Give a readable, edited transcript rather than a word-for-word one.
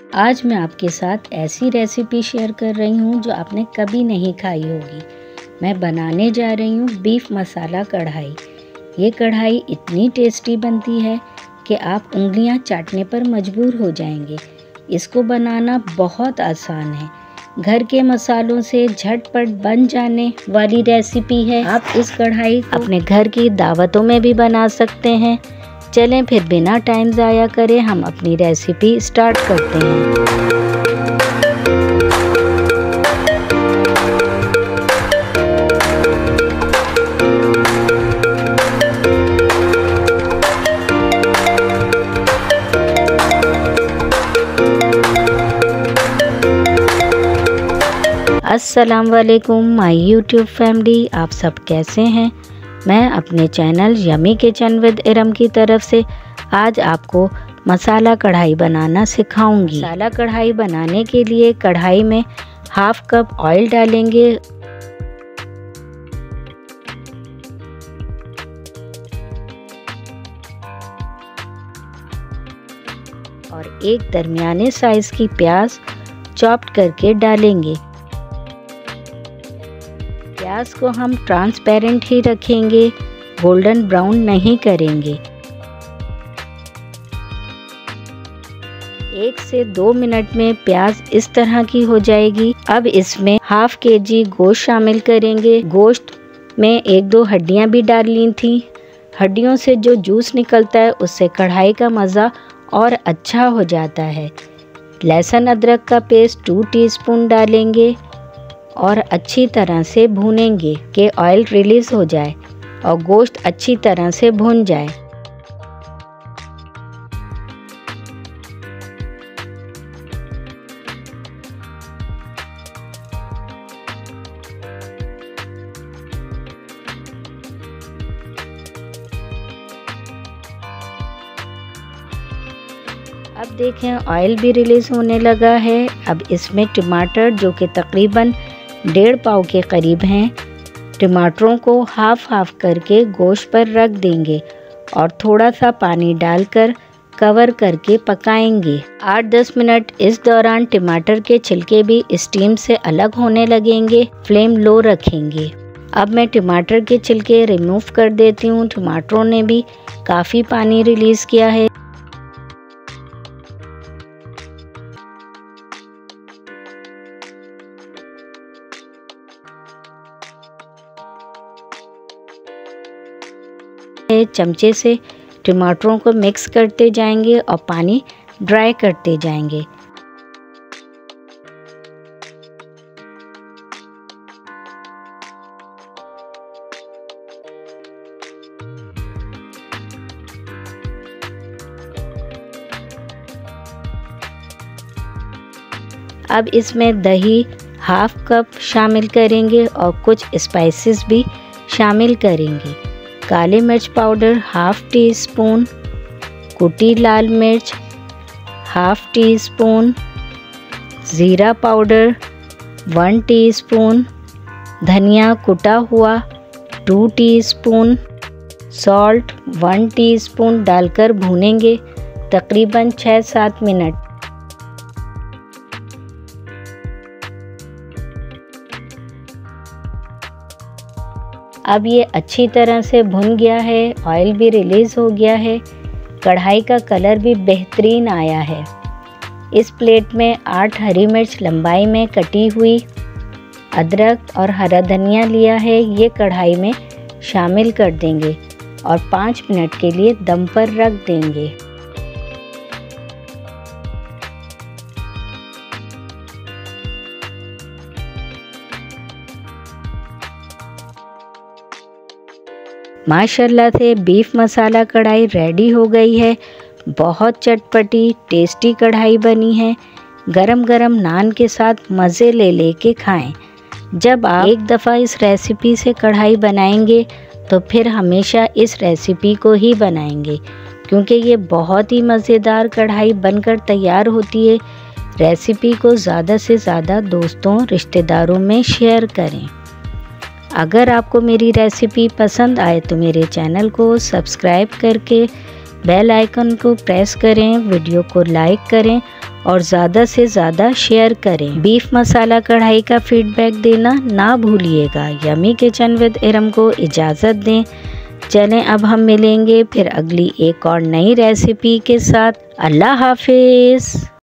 आज मैं आपके साथ ऐसी रेसिपी शेयर कर रही हूँ जो आपने कभी नहीं खाई होगी। मैं बनाने जा रही हूँ बीफ मसाला कढ़ाई। ये कढ़ाई इतनी टेस्टी बनती है कि आप उंगलियाँ चाटने पर मजबूर हो जाएंगे। इसको बनाना बहुत आसान है, घर के मसालों से झटपट बन जाने वाली रेसिपी है। आप इस कढ़ाई को अपने घर की दावतों में भी बना सकते हैं। चलें फिर बिना टाइम ज़ाया करे हम अपनी रेसिपी स्टार्ट करते हैं। अस्सलाम वालेकुम माय यूट्यूब फैमिली, आप सब कैसे हैं। मैं अपने channel yummy kitchen with Iram की तरफ से आज आपको मसाला कढ़ाई बनाना सिखाऊंगी। मसाला कढ़ाई बनाने के लिए कढ़ाई में हाफ कप ऑयल डालेंगे और एक दरमियाने साइज की प्याज चॉप्ड करके डालेंगे। प्याज को हम ट्रांसपेरेंट ही रखेंगे, गोल्डन ब्राउन नहीं करेंगे। 1 से 2 मिनट में प्याज इस तरह की हो जाएगी। अब इसमें हाफ केजी गोश्त शामिल करेंगे। गोश्त में 1-2 हड्डियां भी डाल ली थी। हड्डियों से जो जूस निकलता है उससे कढ़ाई का मज़ा और अच्छा हो जाता है। लहसुन अदरक का पेस्ट 2 टीस्पून डालेंगे और अच्छी तरह से भूनेंगे कि ऑयल रिलीज़ हो जाए और गोश्त अच्छी तरह से भून जाए। अब देखें ऑयल भी रिलीज़ होने लगा है। अब इसमें टमाटर जो कि तकरीबन 1.5 पाव के करीब हैं, टमाटरों को हाफ करके गोश्त पर रख देंगे और थोड़ा सा पानी डालकर कवर करके पकाएंगे 8-10 मिनट। इस दौरान टमाटर के छिलके भी स्टीम से अलग होने लगेंगे। फ्लेम लो रखेंगे। अब मैं टमाटर के छिलके रिमूव कर देती हूँ। टमाटरों ने भी काफ़ी पानी रिलीज़ किया है। चमचे से टमाटरों को मिक्स करते जाएंगे और पानी ड्राई करते जाएंगे। अब इसमें दही हाफ कप शामिल करेंगे और कुछ स्पाइसेस भी शामिल करेंगे। काली मिर्च पाउडर हाफ टी स्पून, कुटी लाल मिर्च हाफ टी स्पून, ज़ीरा पाउडर 1 टीस्पून, धनिया कुटा हुआ 2 टीस्पून, सॉल्ट 1 टीस्पून डालकर भूनेंगे तकरीबन 6-7 मिनट। अब ये अच्छी तरह से भुन गया है, ऑयल भी रिलीज़ हो गया है, कढ़ाई का कलर भी बेहतरीन आया है। इस प्लेट में 8 हरी मिर्च लंबाई में कटी हुई, अदरक और हरा धनिया लिया है, ये कढ़ाई में शामिल कर देंगे और 5 मिनट के लिए दम पर रख देंगे। माशाल्लाह से बीफ मसाला कढ़ाई रेडी हो गई है। बहुत चटपटी टेस्टी कढ़ाई बनी है। गरम गरम नान के साथ मज़े ले के खाएं। जब आप एक दफ़ा इस रेसिपी से कढ़ाई बनाएंगे तो फिर हमेशा इस रेसिपी को ही बनाएंगे, क्योंकि ये बहुत ही मज़ेदार कढ़ाई बनकर तैयार होती है। रेसिपी को ज़्यादा से ज़्यादा दोस्तों रिश्तेदारों में शेयर करें। अगर आपको मेरी रेसिपी पसंद आए तो मेरे चैनल को सब्सक्राइब करके बेल आइकन को प्रेस करें, वीडियो को लाइक करें और ज़्यादा से ज़्यादा शेयर करें। बीफ मसाला कढ़ाई का फीडबैक देना ना भूलिएगा। यमी किचन विद इरम को इजाज़त दें। चलें अब हम मिलेंगे फिर अगली एक और नई रेसिपी के साथ। अल्लाह हाफिज़।